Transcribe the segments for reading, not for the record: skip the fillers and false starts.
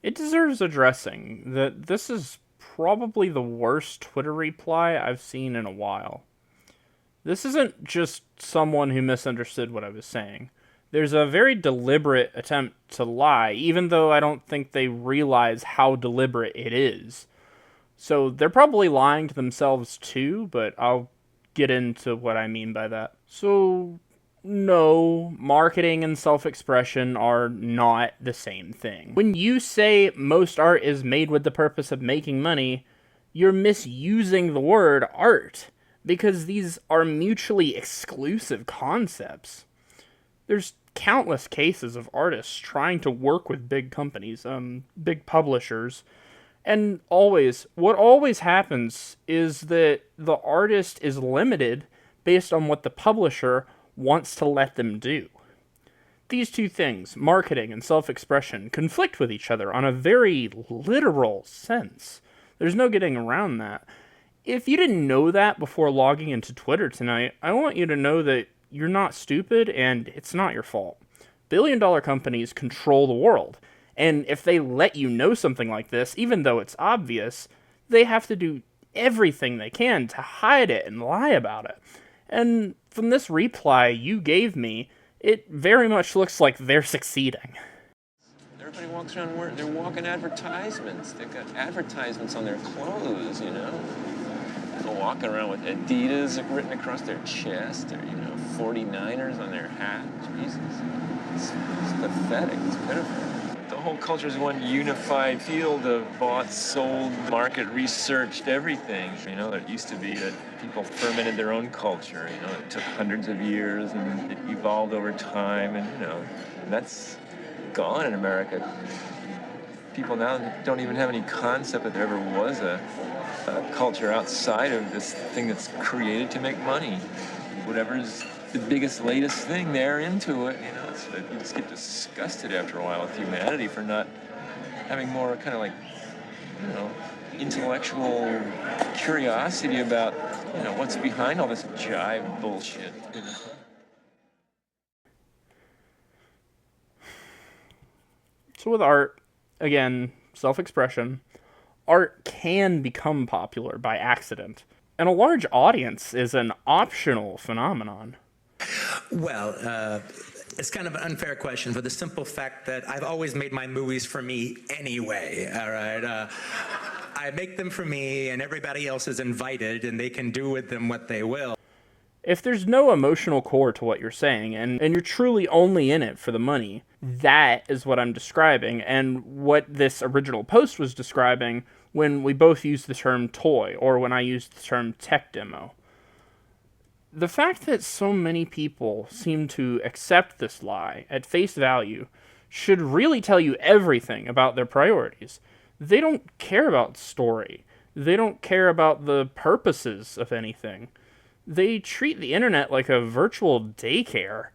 It deserves addressing that this is probably the worst Twitter reply I've seen in a while. This isn't just someone who misunderstood what I was saying. There's a very deliberate attempt to lie, even though I don't think they realize how deliberate it is. So they're probably lying to themselves too, but I'll get into what I mean by that. So, no, marketing and self-expression are not the same thing. When you say most art is made with the purpose of making money, you're misusing the word art, because these are mutually exclusive concepts. There's countless cases of artists trying to work with big companies, big publishers, and what always happens is that the artist is limited based on what the publisher wants to let them do. These two things, marketing and self-expression, conflict with each other on a very literal sense. There's no getting around that. If you didn't know that before logging into Twitter tonight, I want you to know that you're not stupid and it's not your fault. Billion-dollar companies control the world, and if they let you know something like this, even though it's obvious, they have to do everything they can to hide it and lie about it. And from this reply you gave me, it very much looks like they're succeeding. Everybody walks around, they're walking advertisements. They've got advertisements on their clothes, you know. They're walking around with Adidas written across their chest, or, 49ers on their hat. Jesus. It's pathetic. It's pitiful. The whole culture is one unified field of bought, sold, market researched everything. It used to be that people fermented their own culture. It took hundreds of years and it evolved over time, and that's gone in America. People now don't even have any concept that there ever was a culture outside of this thing that's created to make money. Whatever's the biggest, latest thing, they're into it. You just get disgusted after a while with humanity for not having more kind of intellectual curiosity about, what's behind all this jive bullshit. So with art, again, self-expression, art can become popular by accident, and a large audience is an optional phenomenon. Well, it's kind of an unfair question for the simple fact that I've always made my movies for me anyway, all right? I make them for me, and everybody else is invited, and they can do with them what they will. If there's no emotional core to what you're saying, and you're truly only in it for the money, that is what I'm describing, and what this original post was describing when we both used the term toy, or when I used the term tech demo. The fact that so many people seem to accept this lie at face value should really tell you everything about their priorities. They don't care about story. They don't care about the purposes of anything. They treat the internet like a virtual daycare,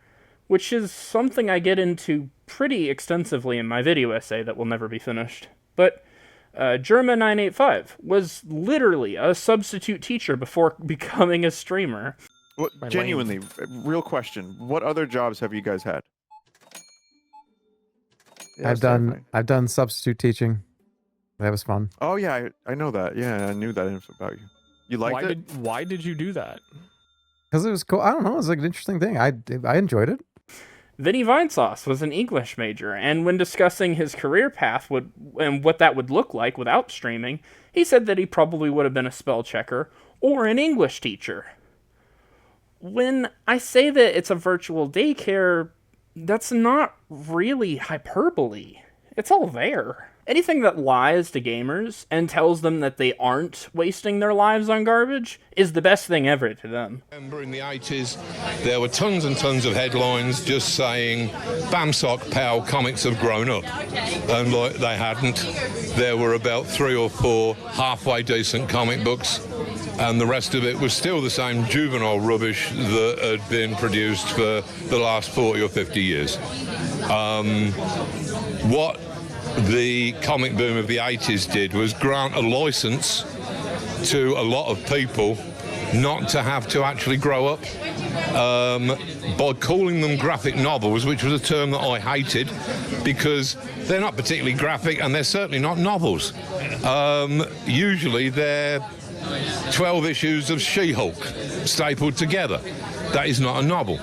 which is something I get into pretty extensively in my video essay that will never be finished. But Germa985 was literally a substitute teacher before becoming a streamer. Well, genuinely, real question. What other jobs have you guys had? Yeah, I've done substitute teaching. That was fun. Oh yeah, I know that. Yeah, I knew that info about you. You liked it? Why did you do that? Because it was cool. I don't know. It was like an interesting thing. I enjoyed it. Vinny Vinesauce was an English major, and when discussing his career path and what that would look like without streaming, he said that he probably would have been a spell checker or an English teacher. When I say that it's a virtual daycare, that's not really hyperbole. It's all there. Anything that lies to gamers and tells them that they aren't wasting their lives on garbage is the best thing ever to them. Remember in the 80s, there were tons and tons of headlines just saying, Bamsock Pal comics have grown up. And like they hadn't. There were about 3 or 4 halfway decent comic books, and the rest of it was still the same juvenile rubbish that had been produced for the last 40 or 50 years. What the comic boom of the 80s did was grant a license to a lot of people not to have to actually grow up by calling them graphic novels, which was a term that I hated because they're not particularly graphic and they're certainly not novels. Usually they're 12 issues of She-Hulk stapled together. That is not a novel.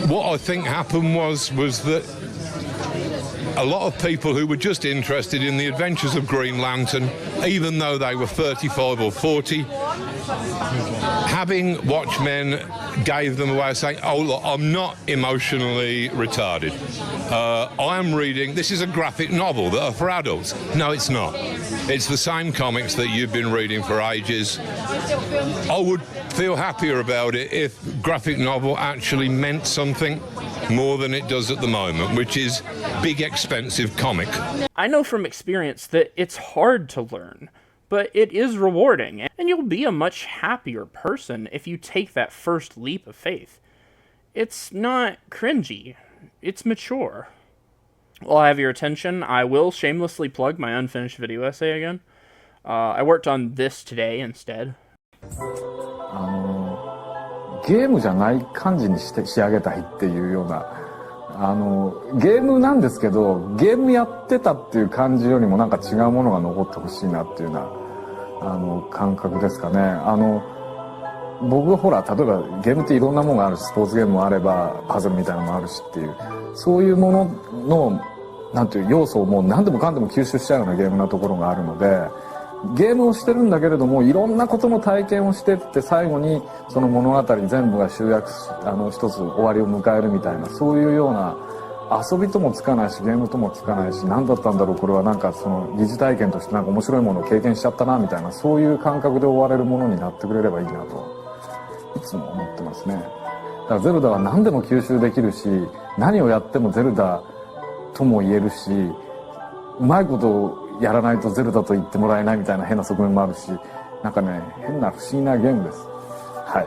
What I think happened was that a lot of people who were just interested in the adventures of Green Lantern, even though they were 35 or 40, having Watchmen gave them a way of saying, oh, look, I'm not emotionally retarded. I am reading, this is a graphic novel that are for adults. No, it's not. It's the same comics that you've been reading for ages. I would feel happier about it if graphic novel actually meant something more than it does at the moment, which is big, expensive comic. I know from experience that it's hard to learn, but it is rewarding, and you'll be a much happier person if you take that first leap of faith. It's not cringy, it's mature. While I have your attention, I will shamelessly plug my unfinished video essay again. I worked on this today instead. ゲームじゃない感じにして仕上げたいっていうようなゲームなんですけどゲームやってたっていう感じよりもなんか違うものが残ってほしいなっていうような感覚ですかね。僕ほら例えばゲームっていろんなものがあるしスポーツゲームもあればパズルみたいなのもあるしっていうそういうもののなんていう要素をもう何でもかんでも吸収しちゃうようなゲームなところがあるので。ゲームをしてるんだけれどもいろんなことの体験をしてって最後にその物語全部が集約一つ終わりを迎えるみたいなそういうような遊びともつかないしゲームともつかないし何だったんだろうこれはなんかその疑似体験としてなんか面白いものを経験しちゃったなみたいなそういう感覚で終われるものになってくれればいいなといつも思ってますね。だからゼルダは何でも吸収できるし何をやってもゼルダとも言えるしうまいことをやらないとゼルダと言ってもらえないみたいな変な側面もあるしなんかね変な不思議なゲームです。はい。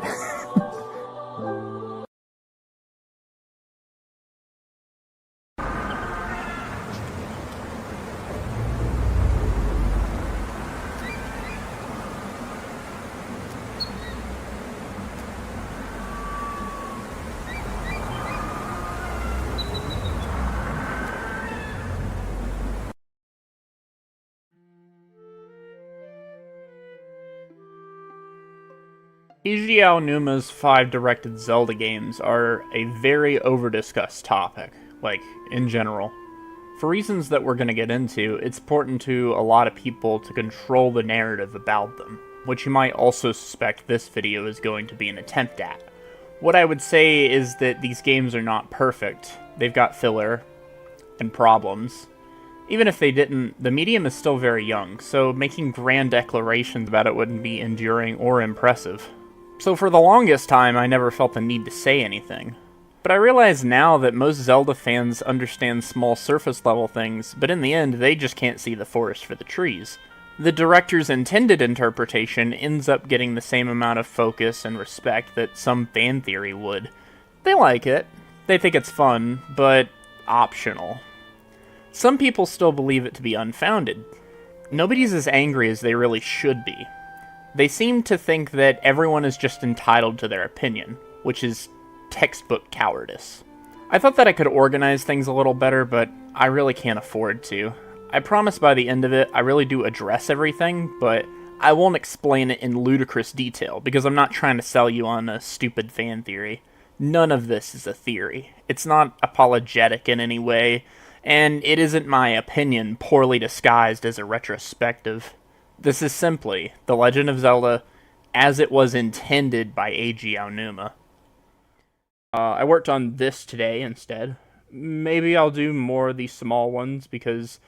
Eiji Aonuma's 5 directed Zelda games are a very over-discussed topic, like, in general. For reasons that we're going to get into, it's important to a lot of people to control the narrative about them, which you might also suspect this video is going to be an attempt at. What I would say is that these games are not perfect. They've got filler and problems. Even if they didn't, the medium is still very young, so making grand declarations about it wouldn't be enduring or impressive. So for the longest time, I never felt the need to say anything. But I realize now that most Zelda fans understand small surface level things, but in the end, they just can't see the forest for the trees. The director's intended interpretation ends up getting the same amount of focus and respect that some fan theory would. They like it, they think it's fun, but optional. Some people still believe it to be unfounded. Nobody's as angry as they really should be. They seem to think that everyone is just entitled to their opinion, which is textbook cowardice. I thought that I could organize things a little better, but I really can't afford to. I promise by the end of it, I really do address everything, but I won't explain it in ludicrous detail, because I'm not trying to sell you on a stupid fan theory. None of this is a theory. It's not apologetic in any way, and it isn't my opinion poorly disguised as a retrospective. This is simply The Legend of Zelda as it was intended by Eiji Aonuma. I worked on this today instead. Maybe I'll do more of these small ones because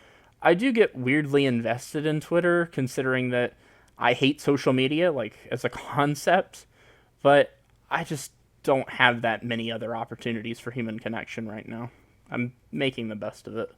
I do get weirdly invested in Twitter considering that I hate social media, like, as a concept, but I just don't have that many other opportunities for human connection right now. I'm making the best of it.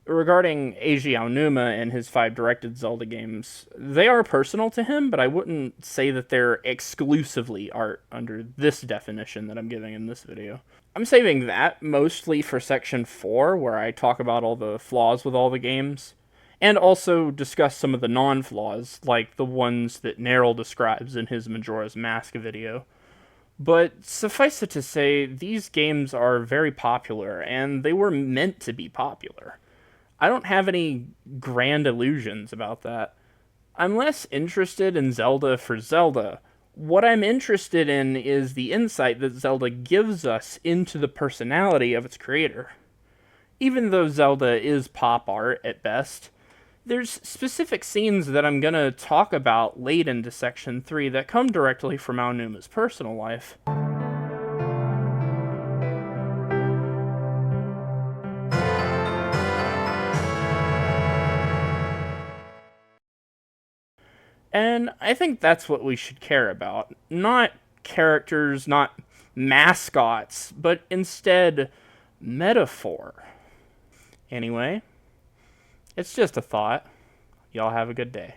Regarding Eiji Aonuma and his 5 directed Zelda games, they are personal to him, but I wouldn't say that they're exclusively art under this definition that I'm giving in this video. I'm saving that mostly for section 4, where I talk about all the flaws with all the games, and also discuss some of the non-flaws, like the ones that Neryl describes in his Majora's Mask video. But suffice it to say, these games are very popular, and they were meant to be popular. I don't have any grand illusions about that. I'm less interested in Zelda for Zelda. What I'm interested in is the insight that Zelda gives us into the personality of its creator. Even though Zelda is pop art at best, there's specific scenes that I'm gonna talk about late into Section 3 that come directly from Aonuma's personal life. And I think that's what we should care about. Not characters, not mascots, but instead metaphor. Anyway, it's just a thought. Y'all have a good day.